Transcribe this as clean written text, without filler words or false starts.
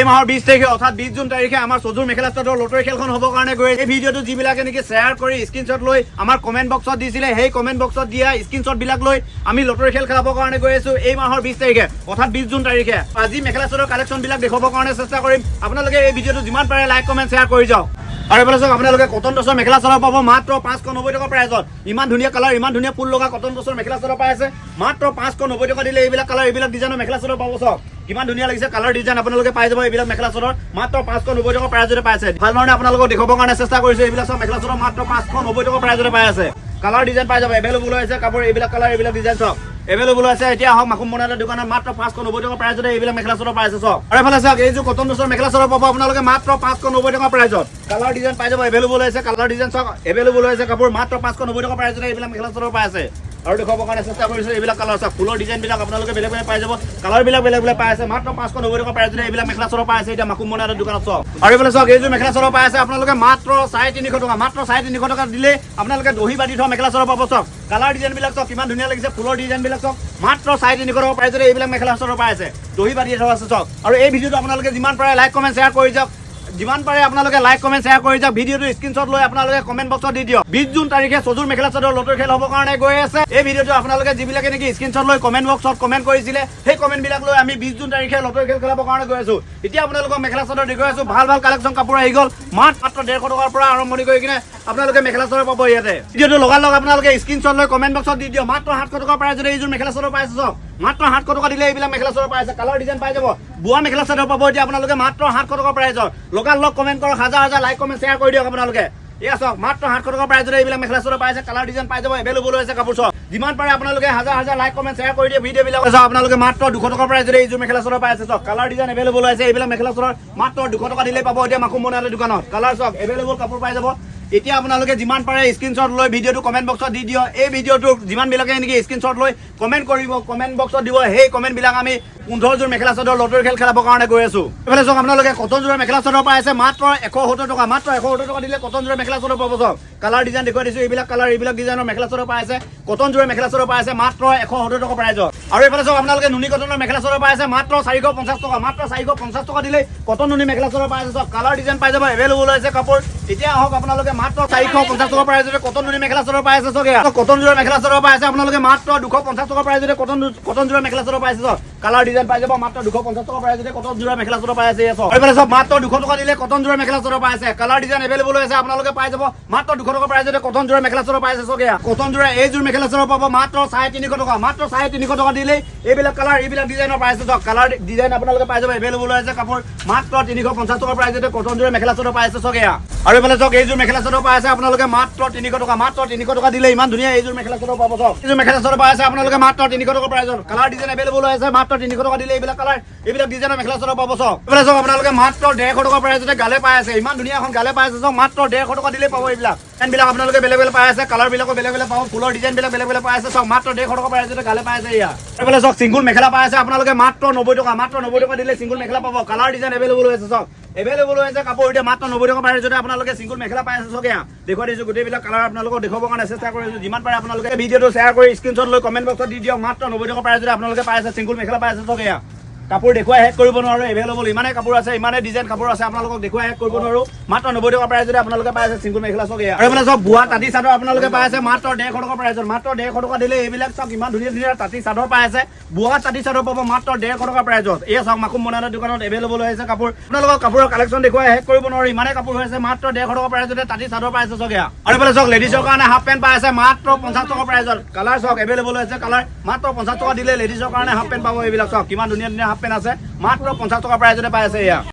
এই মাহৰ 20 তাৰিখে অৰ্থাৎ 20 জুন তাৰিখে আমাৰ সজুৰ মেখেলা চাদৰ লটাৰী খেলখন হ'বৰ কাৰণে গৈ এই ভিডিঅ'টো যিবিলাকে নেকি শ্বেয়াৰ কৰি স্ক্ৰীনশ্বট লৈ আমাৰ কমেণ্ট বক্সত দিছিলে সেই কমেণ্ট বক্সত দিয়া স্ক্ৰীনশ্বট বিলাক লৈ আমি লটাৰী খেল খেলাবৰ কাৰণে গৈ আছো এই মাহৰ 20 তাৰিখে অৰ্থাৎ 20 জুন তাৰিখে আজি মেখেলা চাদৰ কালেকশ্যন বিলাক দেখাবৰ কাৰণে চেষ্টা কৰিম আপোনালোকে এই ভিডিঅ'টো যিমান পাৰে লাইক কমেণ্ট শ্বেয়াৰ কৰি যাওক আৰু এফালে চাওক আপোনালোকে কটন টছৰ মেখেলা চাদৰ পাব মাত্ৰ 590 টকা প্ৰাইজত ইমান ধুনীয়া কালাৰ ইমান ধুনীয়া ফুল লগা কটন টছৰ মেখেলা চাদৰ পাই আছে মাত্ৰ 590 টকা দিলে এইবিলাক কালাৰ এইবিলাক ডিজাইনৰ মেখেলা চাদৰ পাব চাওক কিমান ধুনীয়া লাগিছে কালাৰ ডিজাইন আপোনালোকে পাই যাব এইবিলাক মেখেলা চাদৰ মাত্ৰ 590 টকা প্ৰাইজতে পাই আছে ভাল ধৰণে আপোনালোকক দেখাবৰ কাৰণে চেষ্টা কৰিছে এইবিলাক সব মেখেলা চাদৰ মাত্ৰ 590 টকা প্ৰাইজতে পাই আছে কালাৰ ডিজাইন পাই যাব এভেইলেবল হৈছে কাপোৰ এইবিলাক কালাৰ এইবিলাক ডিজাইন সব এভেইলেবল আছে এতিয়া আহক মাকুম মনালৰ দোকানত মাত্ৰ 590 টকা প্ৰাইজতে এইবিলাক মেখেলা চাদৰ পাই আছে সব আৰু এফালে চাওক এই যে কটন টছৰ মেখেলা চাদৰ পাব আপোনালোকে মাত্ৰ 590 টকা প্ৰাইজত কালাৰ ডিজাইন পাই যাব এভেইলেবল হৈছে কালাৰ ডিজাইন সব এভেইলেবল হৈছে কাপোৰ মাত্ৰ 590 টকা প্ৰাইজতে এইবিলাক মেখেলা চাদৰ পাই আছে আৰু দেখাবৰ কাৰণে চেষ্টা কৰিছো এইবিলাক কালাৰ সব ফুলৰ ডিজাইন বিলাক আপোনালোকে বেলেগ বেলেগ পাই যাব কালাৰ বিলাক বেলেগ বেলেগ পাই আছে মাত্ৰ 590 টকা প্ৰাইজতে এইবিলাক মেখেলা চাদৰ পাই আছে এতিয়া মাকুম মনালৰ দোকানত সব আৰু এফালে চাওক এই যে মেখেলা চাদৰ পাই আছে আপোনালোকে মাত্ৰ 350 টকা মাত্ৰ 350 টকা দিলে আপোনালোকে দহি বাটি থোৱা মেখেলা চাদৰ পাব সব কালাৰ ডিজাইন বিলাক সব কিমান ধুনীয়া লাগিছে ফুলৰ ডিজাইন বিলাক সব মাত্ৰ 350 টকা প্ৰাইজতে এইবিলাক মেখেলা চাদৰ পাই আছে দহি বাটি থোৱা আছে সব আৰু এই ভিডিঅ'টো আপোনালোকে যিমান পাৰে লাইক কমেণ্ট শ্বেয়াৰ কৰি যাওক যিমান পাৰে আপোনালোকে লাইক কমেণ্ট শ্বেয়াৰ কৰি যাওক ভিডিঅ'টো স্ক্ৰীনশ্বট লৈ আপোনালোকে কমেণ্ট বক্সত দি দিয়ক 20 জুন তাৰিখে সজুৰ মেখেলা চাদৰ লটাৰী খেল হ'বৰ কাৰণে গৈ আছে এই ভিডিঅ'টো আপোনালোকে যিবিলাকে নেকি স্ক্ৰীনশ্বট লৈ কমেণ্ট বক্সত কমেণ্ট কৰিছিলে সেই কমেণ্ট বিলাক লৈ আমি 20 জুন তাৰিখে লটাৰী খেল খেলাবৰ কাৰণে গৈ আছো এতিয়া আপোনালোকক মেখেলা চাদৰ দেখুৱাই আছো ভাল ভাল কালেকশ্যন কাপোৰ আহি গ'ল মাত্ৰ 150 টকাৰ পৰা আৰম্ভণি কৰি কিনে আপোনালোকে মেখেলা চাদৰ পাব ইয়াতে ভিডিঅ'টো লগাৰ লগ আপোনালোকে স্ক্ৰীনশ্বট লৈ কমেণ্ট বক্সত দি দিয়ক মাত্ৰ 700 টকাৰ প্ৰাইজত এইযোৰ মেখেলা চাদৰ পাই আছে সব মাত্ৰ 700 টকা দিলে এইবিলাক মেখেলা চাদৰ পাই আছে কালাৰ ডিজাইন পাই যাব বুৱা মেখেলা চাদৰ পাব এতিয়া আপোনালোকে মাত্ৰ 700 টকা প্ৰাইজত লগাৰ লগ কমেণ্ট কৰক হাজাৰ হাজাৰ লাইক কমেণ্ট শ্বেয়াৰ কৰি দিয়ক আপোনালোকে এয়া চাওক মাত্ৰ 700 টকা প্ৰাইজত এইবিলাক মেখেলা চাদৰ পাই আছে কালাৰ ডিজাইন পাই যাব এভেইলেবল হৈছে কাপোৰ সব যিমান পাৰে আপোনালোকে হাজাৰ হাজাৰ লাইক কমেণ্ট শ্বেয়াৰ কৰি দিয়ে ভিডিঅ' বিলাক চাওক আপোনালোকে মাত্ৰ 200 টকা প্ৰাইজত এইযোৰ মেখেলা চাদৰ পাই আছে সব কালাৰ ডিজাইন এভেইলেবল হৈছে এইবিলাক মেখেলা চাদৰ মাত্ৰ 200 টকা দিলে পাব এতিয়া মাকুম মনালৰ দোকানত কালাৰ সব এভেইলেবল কাপোৰ পাই যাব এতিয়া আপোনালোকে যিমান পাৰে স্ক্ৰীনশ্বট লৈ ভিডিঅ'টো কমেণ্ট বক্সত দি দিয়ক এই ভিডিঅ'টো যিমান বিলাকে নেকি স্ক্ৰীনশ্বট লৈ কমেণ্ট কৰিব কমেণ্ট বক্সত দিব সেই কমেণ্ট বিলাক আমি 15 জোৰ মেখেলা চাদৰ লটাৰী খেল খেলাবৰ কাৰণে গৈ আছো এফালে চাওক আপোনালোকে কটন জোৰ মেখেলা চাদৰ পাই আছে মাত্ৰ 170 টকা মাত্ৰ 170 টকা দিলে কটন জোৰ মেখেলা চাদৰ পাব সব কালাৰ ডিজাইন দেখুৱাই দিছো এইবিলাক কালাৰ এইবিলাক ডিজাইনৰ মেখেলা চাদৰ পাই আছে কটন জোৰ মেখেলা চাদৰ পাই আছে মাত্ৰ 170 টকা প্ৰাইজত আৰু এফালে চাওক আপোনালোকে নুনি কটনৰ মেখেলা চাদৰ পাই আছে মাত্ৰ 450 টকা মাত্ৰ 450 টকা দিলে কটন নুনি মেখেলা চাদৰ পাই আছে সব কালাৰ ডিজাইন পাই যাব এভেইলেবল হৈছে কাপোৰ এতিয়া আহক আপোনালোকে মাত্ৰ 450 টকা প্ৰাইজতে কটন নুনি মেখেলা চাদৰ পাই আছে সগে কটন জোৰ মেখেলা চাদৰ পাই আছে আপোনালোকে মাত্ৰ 250 টকা প্ৰাইজতে কটন জোৰ মেখেলা চাদৰ পাই আছে সব কালাৰ ডিজাইন পাই যাব মাত্ৰ 250 টকা প্ৰাইজতে কটন জোৰ মেখেলা চাদৰ পাই আছে সব এইফালে সব মাত্ৰ 200 টকা দিলে কটন জোৰ মেখেলা চাদৰ পাই আছে কালাৰ ডিজাইন এভেইলেবল হৈছে আপোনালোকে পাই যাব মাত্ৰ 200 টকা প্ৰাইজতে কটন জোৰ মেখেলা চাদৰ পাই আছে সগে কটন জোৰ এই জোৰ মেখেলা চাদৰ পাব মাত্ৰ 350 টকা মাত্ৰ 350 টকা দিলে এইবিলাক কালাৰ এইবিলাক ডিজাইনৰ পাই আছে সব কালাৰ ডিজাইন আপোনালোকে পাই যাব এভেইলেবল হৈছে কাপোৰ মাত্ৰ 350 টকা প্ৰাইজতে কটন জোৰ মেখেলা চাদৰ পাই আছে সগে আৰু এইফালে চাওক এই জোৰ মেখেলা চাদৰ পাই আছে আপোনালোকে মাত্ৰ 300 টকা মাত্ৰ 300 টকা দিলে ইমান ধুনীয়া এই জোৰ মেখেলা চাদৰ পাব সব এই জোৰ মেখেলা চাদৰ পাই আছে আপোনালোকে মাত্ৰ 300 টকা প্ৰাইজত কালাৰ ডিজাইন এভেইলেবল হৈছে মাত্ৰ 300 টকা দিলে এইবিলাক কালাৰ এইবিলাক ডিজাইনৰ মেখেলা চাদৰ পাব সব এইফালে চাওক আপোনালোকে মাত্ৰ 150 টকা প্ৰাইজতে গালে পাই আছে ইমান ধুনীয়া এখন গালে পাই আছে সব মাত্ৰ 150 টকা দিলে পাব এইবিলাক ডিজাইন বিলাক আপোনালোকে বেলেগ বেলেগ পাই আছে কালাৰ বিলাকো বেলেগ বেলেগ পাব ফুলৰ ডিজাইন বিলাক বেলেগ বেলেগ পাই আছে সব মাত্ৰ 150 টকা প্ৰাইজতে গালে পাই আছে ইয়া এইফালে চাওক সিংগুল মেখেলা পাই আছে আপোনালোকে মাত্ৰ 90 টকা মাত্ৰ 90 টকা দিলে সিংগুল মেখেলা পাব কালাৰ ডিজাইন এভেইলেবল হৈছে সব এভেইলেবল হৈছে কাপোৰ এতিয়া মাত্ৰ 90 টকা প্ৰাইজতে আপোনালোকে সিংগুল মেখেলা পাই আছে সগে দেখুৱাই দিছো গোটেইবিলাক কালাৰ আপোনালোকক দেখাবৰ কাৰণে চেষ্টা কৰিছো যিমান পাৰে আপোনালোকে ভিডিঅ'টো শ্বেয়াৰ কৰি স্ক্ৰীনশ্বট লৈ কমেণ্ট বক্সত দি দিয়ক মাত্ৰ 90 টকা প্ৰাইজতে আপোনালোকে পাই আছে সিংগুল মেখেলা পাই আছে সগে কাপোৰ দেখুৱাই শেষ কৰিব নোৱাৰো এভেইলেবল ইমানে কাপোৰ আছে ইমানে ডিজাইন কাপোৰ আছে আপোনালোকক দেখুৱাই শেষ কৰিব নোৱাৰো মাত্ৰ 90 টকা প্ৰাইজতে আপোনালোকে পাই আছে সিংগুল মেখেলা সগে আৰু মানে সব বুৱা তাঁতি চাদৰ আপোনালোকে পাই আছে মাত্ৰ 150 টকা প্ৰাইজত মাত্ৰ 150 টকা দিলে এইবিলাক সব ইমান ধুনীয়া ধুনীয়া তাঁতি চাদৰ পাই আছে বুৱা তাঁতি চাদৰ পাব মাত্ৰ 150 টকা প্ৰাইজত এই চাওক মাকুম মনালৰ দোকানত এভেইলেবল হৈছে কাপোৰ আপোনালোকক কাপোৰৰ কালেকশ্যন দেখুৱাই শেষ কৰিব নোৱাৰো ইমানে কাপোৰ হৈছে মাত্ৰ 150 টকা প্ৰাইজতে তাঁতি চাদৰ পাই আছে সগে আৰু এফালে চাওক লেডিজৰ কাৰণে হাফ পেণ্ট পাই আছে মাত্ৰ 50 টকা প্ৰাইজত কালাৰ চাওক এভেইলেবল হৈছে কালাৰ মাত্ৰ 50 টকা দিলে লেডিজৰ কাৰণে হাফ পেণ্ট পাব এইবিলাক চাওক কিমান ধুনীয়া ধুনীয়া হাফ পেণ্ট আছে মাত্ৰ 50 টকা প্ৰাইজতে পাই আছে এয়া